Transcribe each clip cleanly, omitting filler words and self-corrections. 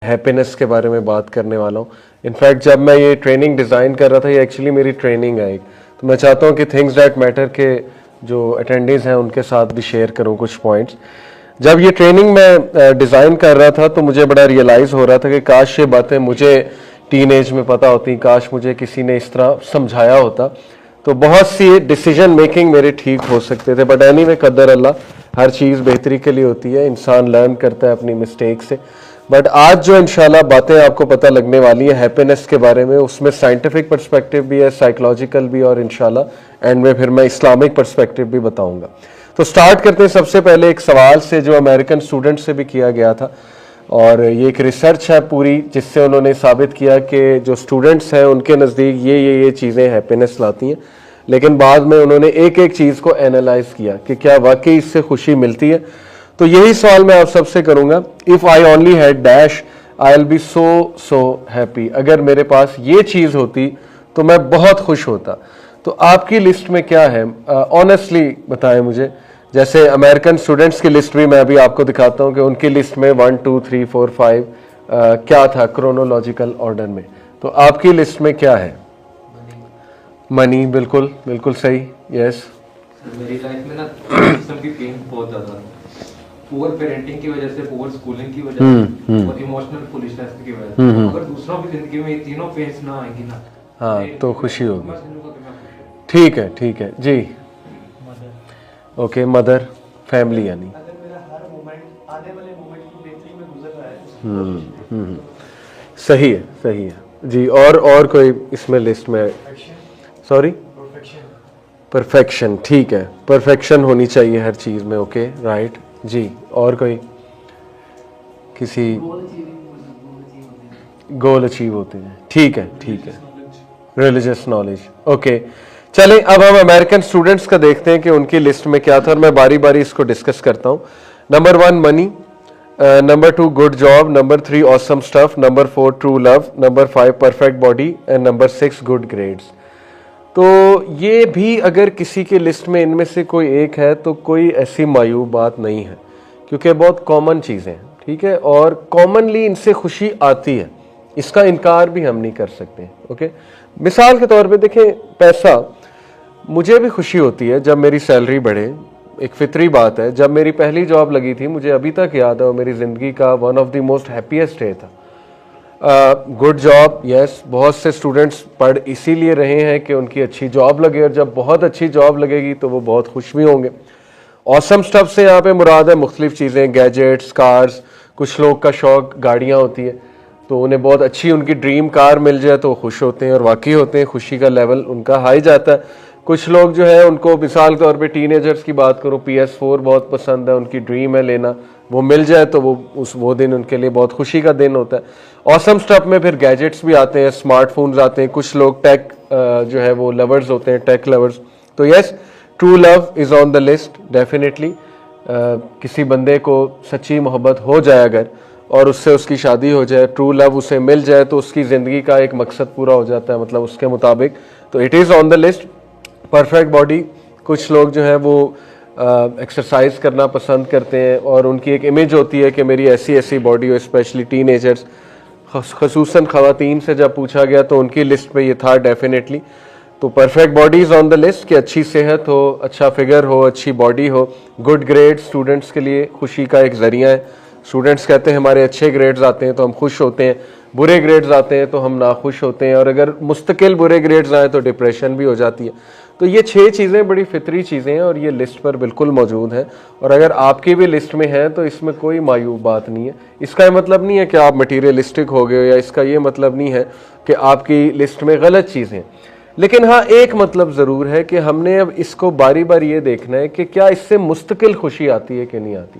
Happiness के बारे में बात करने वाला हूँ। इनफैक्ट जब मैं ये ट्रेनिंग डिज़ाइन कर रहा था, ये एक्चुअली मेरी ट्रेनिंग है एक, तो मैं चाहता हूँ कि थिंग्स दैट मैटर के जो अटेंडीज़ हैं उनके साथ भी शेयर करूँ कुछ पॉइंट्स। जब ये ट्रेनिंग मैं डिज़ाइन कर रहा था तो मुझे बड़ा रियलाइज़ हो रहा था कि काश ये बातें मुझे टीन एज में पता होती, काश मुझे किसी ने इस तरह समझाया होता, तो बहुत सी डिसीजन मेकिंग मेरे ठीक हो सकते थे। बट एनीवे, कदर अल्लाह, हर चीज़ बेहतरी के लिए होती है, इंसान लर्न करता है अपनी मिस्टेक से। बट आज जो इंशाल्लाह बातें आपको पता लगने वाली है हैप्पीनेस के बारे में, उसमें साइंटिफिक पर्सपेक्टिव भी है, साइकोलॉजिकल भी, और इंशाल्लाह एंड में फिर मैं इस्लामिक पर्सपेक्टिव भी बताऊंगा। तो स्टार्ट करते हैं सबसे पहले एक सवाल से जो अमेरिकन स्टूडेंट से भी किया गया था, और ये एक रिसर्च है पूरी जिससे उन्होंने साबित किया कि जो स्टूडेंट्स हैं उनके नज़दीक ये चीज़ें हैप्पीनेस लाती हैं। लेकिन बाद में उन्होंने एक एक चीज़ को एनालाइज किया कि क्या वाकई इससे खुशी मिलती है। तो यही सवाल मैं आप सबसे करूंगा, if I only had dash I will be so happy. अगर मेरे पास ये चीज़ होती तो मैं बहुत खुश होता। तो आपकी लिस्ट में क्या है? ऑनेस्टली बताएं मुझे। जैसे अमेरिकन स्टूडेंट्स की लिस्ट भी मैं अभी आपको दिखाता हूं कि उनकी लिस्ट में 1 2 3 4 5 क्या था क्रोनोलॉजिकल ऑर्डर में। तो आपकी लिस्ट में क्या है? मनी, बिल्कुल बिल्कुल सही, यस। मेरी लाइफ में ना की पेन बहुत ज़्यादा है, पुअर पेरेंटिंग की वजह से, पुअर स्कूलिंग की वजह से और इमोशनल फुलिशनेस की वजह से। अगर दूसरों की जिंदगी में ये तीनों पेन्स ना आएंगी ना, हाँ, तो खुशी होगी। ठीक है, ठीक है जी। ओके, मदर, फैमिली यानी। अगर मेरा हर मोमेंट आने वाले मोमेंट की बेहतरी में गुजर रहा है। सही है, सही है जी। और कोई इसमें लिस्ट में? Sorry, perfection. ठीक है, परफेक्शन होनी चाहिए हर चीज़ में। ओके, राइट जी। और कोई? किसी गोल अचीव होते हैं। ठीक है, ठीक है। Religious knowledge. ओके, चलें अब हम अमेरिकन स्टूडेंट्स का देखते हैं कि उनकी लिस्ट में क्या था, और मैं बारी बारी इसको डिस्कस करता हूँ। Number 1 money, number 2 good job, number 3 awesome stuff, number 4 true love, number 5 perfect body, and number 6 good grades. तो ये भी अगर किसी की लिस्ट में इनमें से कोई एक है तो कोई ऐसी मायूब बात नहीं है, क्योंकि बहुत कॉमन चीज़ें हैं, ठीक है, और कॉमनली इनसे खुशी आती है, इसका इनकार भी हम नहीं कर सकते। ओके, मिसाल के तौर पे देखें, पैसा, मुझे भी खुशी होती है जब मेरी सैलरी बढ़े, एक फितरी बात है। जब मेरी पहली जॉब लगी थी, मुझे अभी तक याद है, और मेरी ज़िंदगी का one of the most happiest day था। गुड जॉब, यस, बहुत से स्टूडेंट्स पढ़ इसीलिए रहे हैं कि उनकी अच्छी जॉब लगे, और जब बहुत अच्छी जॉब लगेगी तो वो बहुत खुश भी होंगे। ऑसम स्टफ से यहाँ पे मुराद है मुख्तलिफ चीज़ें, गैजेट्स, कार्स। कुछ लोग का शौक गाड़ियाँ होती है, तो उन्हें बहुत अच्छी उनकी ड्रीम कार मिल जाए तो खुश होते हैं, और वाकई होते हैं, खुशी का लेवल उनका हाई जाता है। कुछ लोग जो है उनको, मिसाल के तौर पे टीनेजर्स की बात करूँ, PS4 बहुत पसंद है, उनकी ड्रीम है लेना, वो मिल जाए तो वो दिन उनके लिए बहुत खुशी का दिन होता है। ऑसम स्टफ में फिर गैजेट्स भी आते हैं, स्मार्टफोन्स आते हैं, कुछ लोग टेक जो है वो लवर्स होते हैं, टेक लवर्स। तो yes, true love is on the list definitely. किसी बंदे को सच्ची मोहब्बत हो जाए अगर, और उससे उसकी शादी हो जाए, ट्रू लव उसे मिल जाए, तो उसकी ज़िंदगी का एक मकसद पूरा हो जाता है, मतलब उसके मुताबिक, तो it is on the list. Perfect body, कुछ लोग जो है वो एक्सरसाइज करना पसंद करते हैं, और उनकी एक इमेज होती है कि मेरी ऐसी ऐसी बॉडी हो, स्पेशली टीनेजर्स, खसूसन ख़वातीन से जब पूछा गया तो उनकी लिस्ट में ये था डेफिनेटली। तो perfect body is on the list, कि अच्छी सेहत हो, अच्छा फिगर हो, अच्छी बॉडी हो। गुड ग्रेड स्टूडेंट्स के लिए खुशी का एक ज़रिया है। स्टूडेंट्स कहते हैं हमारे अच्छे ग्रेड्स आते हैं तो हम खुश होते हैं, बुरे ग्रेड्स आते हैं तो हम नाखुश होते हैं, और अगर मुस्तकिल बुरे ग्रेड्स आए तो डिप्रेशन भी हो जाती है। तो ये 6 चीज़ें बड़ी फितरी चीज़ें हैं, और ये लिस्ट पर बिल्कुल मौजूद हैं, और अगर आपकी भी लिस्ट में है तो इसमें कोई मायूब बात नहीं है। इसका ये मतलब नहीं है कि आप मटीरियलिस्टिक हो गए हो, या इसका ये मतलब नहीं है कि आपकी लिस्ट में गलत चीज़ें। लेकिन हाँ, एक मतलब ज़रूर है कि हमने अब इसको बारी बारी ये देखना है कि क्या इससे मुस्तकिल खुशी आती है कि नहीं आती।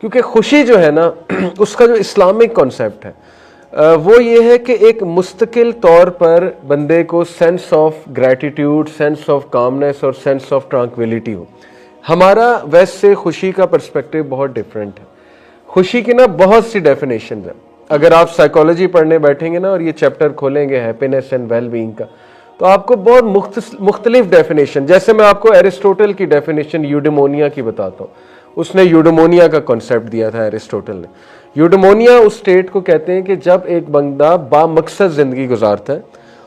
क्योंकि खुशी जो है ना, उसका जो इस्लामिक कॉन्सेप्ट है वो ये है कि एक मुस्तकिल तौर पर बंदे को sense of gratitude, sense of calmness और सेंस ऑफ ट्रैंक्विलिटी हो। हमारा वैसे खुशी का पर्सपेक्टिव बहुत डिफरेंट है। खुशी की ना बहुत सी डेफिनेशन है। अगर आप साइकोलॉजी पढ़ने बैठेंगे ना और ये चैप्टर खोलेंगे हैप्पीनेस एंड वेल बीइंग का, तो आपको बहुत मुख्तलिफ डेफिनेशन, जैसे मैं आपको एरिस्टोटल की डेफिनेशन यूडेमोनिया की बताता हूँ। उसने यूडेमोनिया का कॉन्सेप्ट दिया था एरिस्टोटल ने। यूडेमोनिया उस स्टेट को कहते हैं कि जब एक बंदा बामकसद ज़िंदगी गुजारता है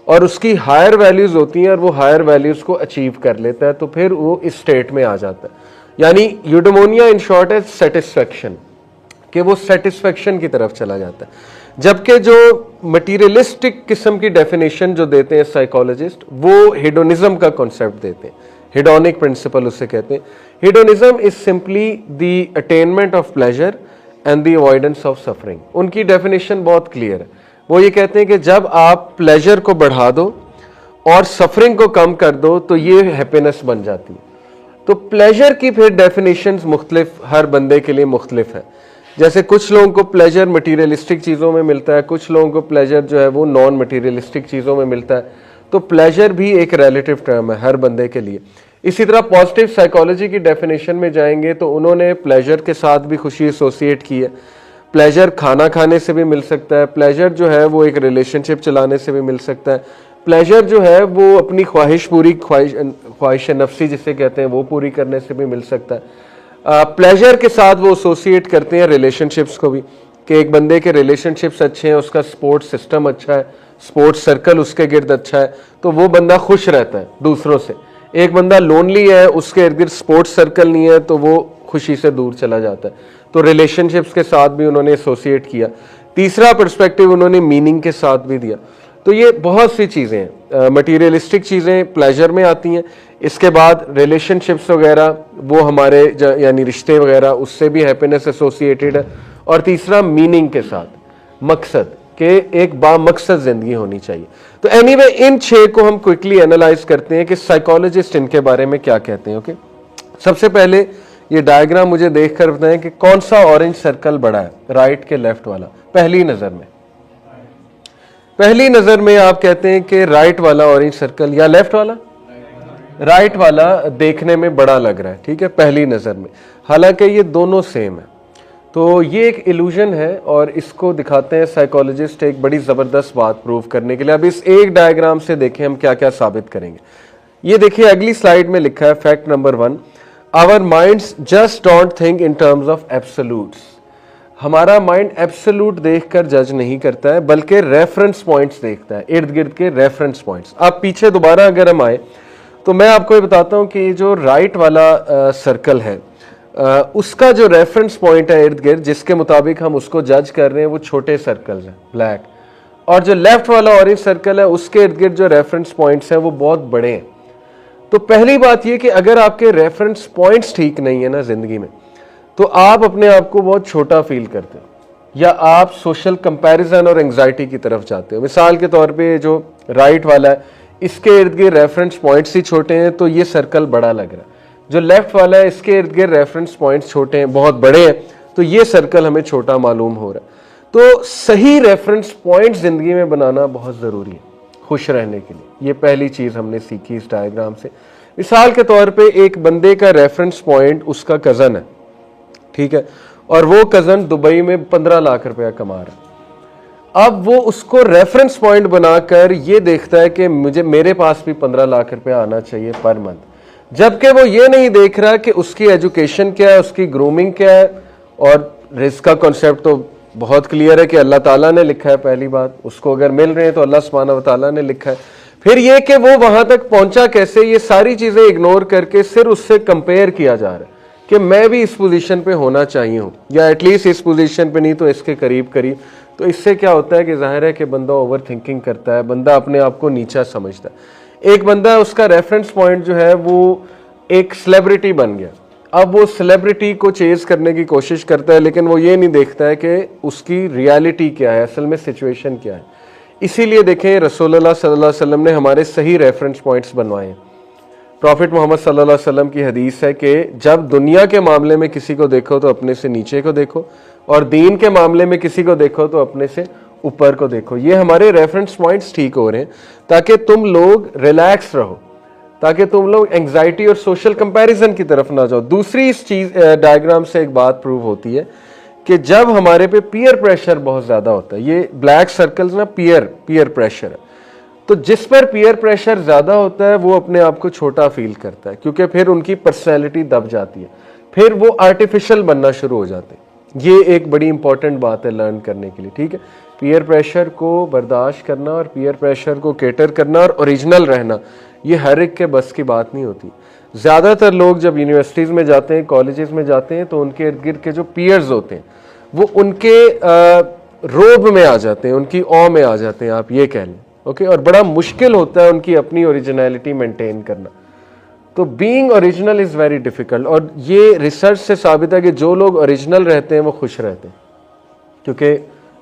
और उसकी हायर वैल्यूज़ होती हैं और वो हायर वैल्यूज़ को अचीव कर लेता है, तो फिर वो इस स्टेट में आ जाता है। यानी यूडेमोनिया इन शॉर्ट है सेटिस्फेक्शन, कि वो सेटिस्फेक्शन की तरफ चला जाता है। जबकि जो मटीरियलिस्टिक किस्म की डेफिनेशन जो देते हैं साइकोलॉजिस्ट, वो हेडोनिज्म का कॉन्सेप्ट देते हैं, हेडोनिक प्रिंसिपल उसे कहते हैं। Hedonism is simply the attainment of pleasure and the avoidance of suffering. उनकी डेफिनेशन बहुत क्लियर है। वो ये कहते हैं कि जब आप प्लेजर को बढ़ा दो और सफरिंग को कम कर दो तो ये हैप्पीनेस बन जाती है। तो प्लेजर की फिर डेफिनेशंस मुख्तलिफ, हर बंदे के लिए मुख्तलिफ है। जैसे कुछ लोगों को प्लेजर मटीरियलिस्टिक चीज़ों में मिलता है, कुछ लोगों को प्लेजर जो है वो नॉन मटीरियलिस्टिक चीज़ों में मिलता है। तो प्लेजर भी एक रिलेटिव टर्म है हर बंदे के लिए। इसी तरह पॉजिटिव साइकोलॉजी की डेफिनेशन में जाएंगे तो उन्होंने प्लेजर के साथ भी खुशी एसोसिएट की है। प्लेजर खाना खाने से भी मिल सकता है, प्लेजर जो है वो एक रिलेशनशिप चलाने से भी मिल सकता है, प्लेजर जो है वो अपनी ख्वाहिश पूरी, ख्वाहिश नफ्सी जिसे कहते हैं, वो पूरी करने से भी मिल सकता है। प्लेजर के साथ वो एसोसिएट करते हैं रिलेशनशिप्स को भी, कि एक बंदे के रिलेशनशिप्स अच्छे हैं, उसका सपोर्ट सिस्टम अच्छा है, सपोर्ट सर्कल उसके गिर्द अच्छा है, तो वो बंदा खुश रहता है दूसरों से। एक बंदा लोनली है, उसके इर्द गिर्द सपोर्ट सर्कल नहीं है, तो वो खुशी से दूर चला जाता है। तो रिलेशनशिप्स के साथ भी उन्होंने एसोसिएट किया। तीसरा पर्सपेक्टिव उन्होंने मीनिंग के साथ भी दिया। तो ये बहुत सी चीज़ें हैं, मटीरियलिस्टिक चीज़ें प्लेजर में आती हैं। इसके बाद रिलेशनशिप्स वगैरह वो हमारे यानी रिश्ते वगैरह, उससे भी हैप्पीनेस एसोसिएटेड है। और तीसरा मीनिंग के साथ, मकसद के एक बामकसद ज़िंदगी होनी चाहिए। तो एनीवे इन 6 को हम क्विकली एनालाइज करते हैं कि साइकोलॉजिस्ट इनके बारे में क्या कहते हैं। ओके, सबसे पहले ये डायग्राम मुझे देखकर बताएं कि कौन सा ऑरेंज सर्कल बड़ा है, राइट के लेफ्ट वाला। पहली नजर में आप कहते हैं कि राइट वाला ऑरेंज सर्कल या लेफ्ट वाला, राइट वाला देखने में बड़ा लग रहा है, ठीक है, पहली नजर में। हालांकि ये दोनों सेम है। तो ये एक इल्यूजन है और इसको दिखाते हैं साइकोलॉजिस्ट एक बड़ी जबरदस्त बात प्रूव करने के लिए। अब इस एक डायग्राम से देखें हम क्या क्या साबित करेंगे। ये देखिए अगली स्लाइड में लिखा है fact number 1, our minds just don't think in terms of absolutes. हमारा माइंड एब्सोल्यूट देखकर जज नहीं करता है, बल्कि रेफरेंस पॉइंट्स देखता है, इर्द गिर्द के रेफरेंस पॉइंट्स। अब पीछे दोबारा अगर हम आए तो मैं आपको ये बताता हूं कि जो राइट वाला सर्कल है, उसका जो रेफरेंस पॉइंट है इर्द गिर्द, जिसके मुताबिक हम उसको जज कर रहे हैं, वो छोटे सर्कल्स हैं, ब्लैक। और जो लेफ्ट वाला ऑरेंज सर्कल है, उसके इर्द गिर्द जो रेफरेंस पॉइंट्स हैं वो बहुत बड़े हैं। तो पहली बात ये कि अगर आपके रेफरेंस पॉइंट्स ठीक नहीं है ना जिंदगी में, तो आप अपने आप को बहुत छोटा फील करते हो, या आप सोशल कंपैरिजन और एंग्जाइटी की तरफ जाते हो। मिसाल के तौर पे जो राइट वाला है, इसके इर्द गिर्द रेफरेंस पॉइंट्स ही छोटे हैं, तो ये सर्कल बड़ा लग रहा है। जो लेफ्ट वाला है, इसके इर्द गिर्द रेफरेंस पॉइंट्स छोटे हैं, बहुत बड़े हैं, तो ये सर्कल हमें छोटा मालूम हो रहा है। तो सही रेफरेंस पॉइंट जिंदगी में बनाना बहुत ज़रूरी है खुश रहने के लिए। ये पहली चीज़ हमने सीखी इस डायग्राम से। मिसाल के तौर पे एक बंदे का रेफरेंस पॉइंट उसका कज़न है, ठीक है, और वो कज़न दुबई में 15 लाख रुपया कमा रहा है। अब वो उसको रेफरेंस पॉइंट बनाकर ये देखता है कि मेरे पास भी 15 लाख रुपया आना चाहिए पर मंथ, जबकि वो ये नहीं देख रहा कि उसकी एजुकेशन क्या है, उसकी ग्रूमिंग क्या है। और रिस्क का कॉन्सेप्ट तो बहुत क्लियर है कि अल्लाह ताला ने लिखा है, पहली बात, उसको अगर मिल रहे हैं तो अल्लाह सुब्हानहू व तआला ने लिखा है। फिर ये कि वो वहां तक पहुंचा कैसे, ये सारी चीजें इग्नोर करके सिर्फ उससे कंपेयर किया जा रहा है कि मैं भी इस पोजीशन पे होना चाहिए हूँ, या एटलीस्ट इस पोजीशन पे नहीं तो इसके करीब करीब। तो इससे क्या होता है कि जाहिर है कि बंदा ओवर थिंकिंग करता है, बंदा अपने आप को नीचा समझता है। एक बंदा, उसका रेफरेंस पॉइंट जो है वो एक सेलिब्रिटी बन गया। अब वो सेलिब्रिटी को चेज करने की कोशिश करता है, लेकिन वो ये नहीं देखता है कि उसकी रियलिटी क्या है, असल में सिचुएशन क्या है। इसीलिए देखें रसूलुल्लाह सल्लल्लाहु अलैहि वसल्लम ने हमारे सही रेफरेंस पॉइंट्स बनवाए हैं। प्रॉफिट मोहम्मद सल्लल्लाहु अलैहि वसल्लम की हदीस है कि जब दुनिया के मामले में किसी को देखो तो अपने से नीचे को देखो, और दीन के मामले में किसी को देखो तो अपने से ऊपर को देखो। ये हमारे रेफरेंस पॉइंट्स ठीक हो रहे हैं ताकि तुम लोग रिलैक्स रहो, ताकि तुम लोग एंग्जाइटी और सोशल कंपैरिजन की तरफ ना जाओ। दूसरी इस चीज डायग्राम से एक बात प्रूव होती है कि जब हमारे पे पीयर प्रेशर बहुत ज्यादा होता है, ये ब्लैक सर्कल्स ना पीयर प्रेशर है, तो जिस पर पीयर प्रेशर ज्यादा होता है वो अपने आप को छोटा फील करता है, क्योंकि फिर उनकी पर्सनैलिटी दब जाती है, फिर वो आर्टिफिशियल बनना शुरू हो जाते हैं। ये एक बड़ी इंपॉर्टेंट बात है लर्न करने के लिए, ठीक है। पीयर प्रेशर को बर्दाश्त करना और पीयर प्रेशर को केटर करना और ओरिजिनल रहना, ये हर एक के बस की बात नहीं होती। ज़्यादातर लोग जब यूनिवर्सिटीज़ में जाते हैं, कॉलेजेस में जाते हैं, तो उनके इर्द गिर्द के जो पीयर्स होते हैं वो उनके रोब में आ जाते हैं, उनकी ऑ में आ जाते हैं, आप ये कह लें, ओके। और बड़ा मुश्किल होता है उनकी अपनी ओरिजिनलिटी मेंटेन करना। तो being original is very difficult, और ये रिसर्च से साबित है कि जो लोग ओरिजिनल रहते हैं वो खुश रहते हैं, क्योंकि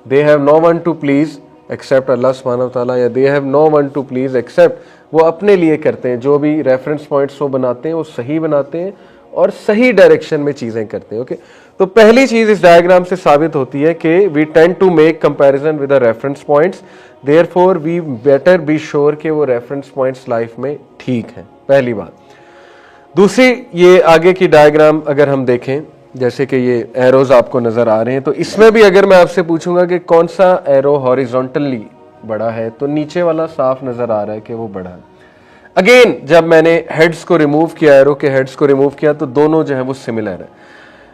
they have no one to please except Allah सुब्हानहू व तआला, या they have no one to please except, वो अपने लिए करते हैं, जो भी रेफरेंस पॉइंट्स वो बनाते हैं वो सही बनाते हैं और सही डायरेक्शन में चीज़ें करते हैं, ओके। तो पहली चीज़ इस डायग्राम से साबित होती है कि we tend to make comparison with the reference points, therefore we better be sure कि वो रेफरेंस पॉइंट्स लाइफ में ठीक हैं, पहली बात। दूसरी, ये आगे की डायग्राम अगर हम देखें, जैसे कि ये एरोज आपको नज़र आ रहे हैं, तो इसमें भी अगर मैं आपसे पूछूंगा कि कौन सा एरो हॉरिजॉन्टली बड़ा है, तो नीचे वाला साफ नज़र आ रहा है कि वो बड़ा है। अगेन जब मैंने हेड्स को रिमूव किया, एरो के हेड्स को रिमूव किया, तो दोनों जो है वो सिमिलर है।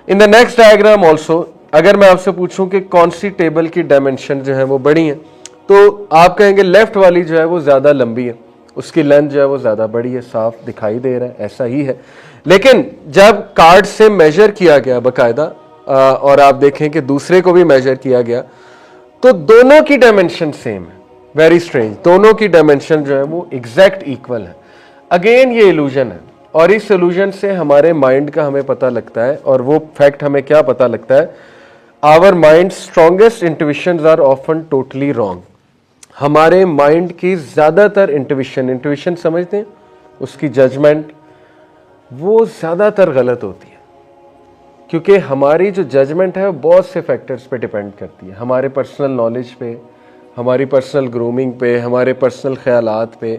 In the next diagram also, अगर मैं आपसे पूछूं कि कौन सी टेबल की डायमेंशन जो है वो बड़ी है, तो आप कहेंगे लेफ्ट वाली जो है वो ज़्यादा लंबी है, उसकी लेंथ जो है वो ज़्यादा बड़ी है, साफ दिखाई दे रहा है, ऐसा ही है। लेकिन जब कार्ड से मेजर किया गया बाकायदा, और आप देखें कि दूसरे को भी मेजर किया गया, तो दोनों की डायमेंशन सेम है। वेरी स्ट्रेंज, दोनों की डायमेंशन जो है वो एग्जैक्ट इक्वल है। अगेन ये इल्यूजन है, और इस इल्यूजन से हमारे माइंड का हमें पता लगता है, और वो फैक्ट हमें क्या पता लगता है, our mind strongest intuitions are often totally wrong. हमारे माइंड की ज़्यादातर इंट्यूशन समझते हैं, उसकी जजमेंट, वो ज़्यादातर गलत होती है, क्योंकि हमारी जो जजमेंट है वो बहुत से फैक्टर्स पे डिपेंड करती है, हमारे पर्सनल नॉलेज पे, हमारी पर्सनल ग्रूमिंग पे, हमारे पर्सनल ख्यालात पे।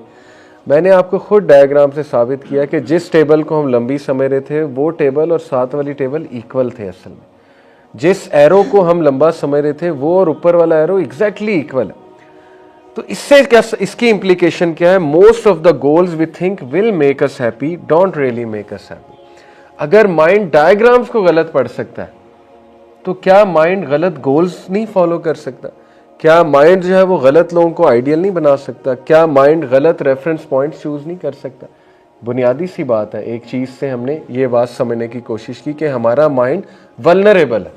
मैंने आपको खुद डायग्राम से साबित किया कि जिस टेबल को हम लंबी समझ रहे थे, वो टेबल और साथ वाली टेबल इक्वल थे असल में। जिस एरो को हम लंबा समझ रहे थे, वो और ऊपर वाला एरो एग्जैक्टली इक्वल है। तो इससे क्या, इसकी इम्प्लीकेशन क्या है, most of the goals we think will make us happy don't really make us happy. अगर माइंड डायग्राम्स को गलत पढ़ सकता है, तो क्या माइंड गलत गोल्स नहीं फॉलो कर सकता? क्या माइंड जो है वो गलत लोगों को आइडियल नहीं बना सकता? क्या माइंड गलत रेफरेंस पॉइंट चूज नहीं कर सकता? बुनियादी सी बात है। एक चीज़ से हमने ये बात समझने की कोशिश की कि हमारा माइंड वल्नरेबल है,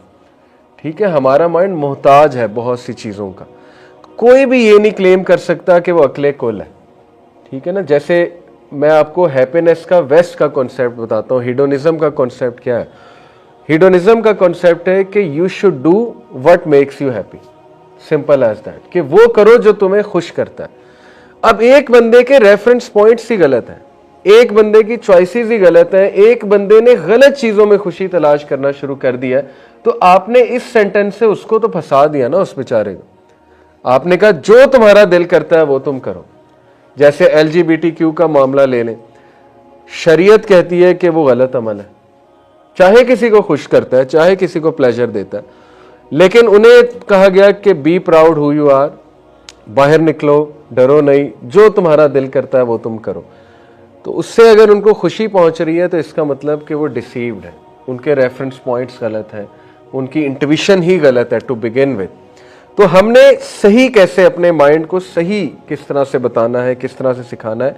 ठीक है, हमारा माइंड मोहताज है बहुत सी चीज़ों का। कोई भी ये नहीं क्लेम कर सकता कि वो अक्ले कुल है, ठीक है ना। जैसे मैं आपको हैप्पीनेस का वेस्ट का कॉन्सेप्ट बताता हूँ, हिडोनिज्म का कॉन्सेप्ट क्या है। हिडोनिज्म का कॉन्सेप्ट है कि you should do what makes you happy, simple as that, कि वो करो जो तुम्हें खुश करता है। अब एक बंदे के रेफरेंस पॉइंट्स ही गलत हैं, एक बंदे की चॉइसेस ही गलत हैं, एक बंदे ने गलत चीजों में खुशी तलाश करना शुरू कर दिया है, तो आपने इस सेंटेंस से उसको तो फंसा दिया ना, उस बेचारे को। आपने कहा जो तुम्हारा दिल करता है वो तुम करो। जैसे LGBTQ का मामला ले लें, शरीयत कहती है कि वो गलत अमल है, चाहे किसी को खुश करता है, चाहे किसी को प्लेजर देता है, लेकिन उन्हें कहा गया कि be proud who you are, बाहर निकलो, डरो नहीं, जो तुम्हारा दिल करता है वो तुम करो। तो उससे अगर उनको खुशी पहुंच रही है, तो इसका मतलब कि वो डिसीव्ड है, उनके रेफरेंस पॉइंट्स गलत हैं, उनकी इंट्यूशन ही गलत है टू बिगिन विद। तो हमने सही कैसे अपने माइंड को सही किस तरह से बताना है, किस तरह से सिखाना है,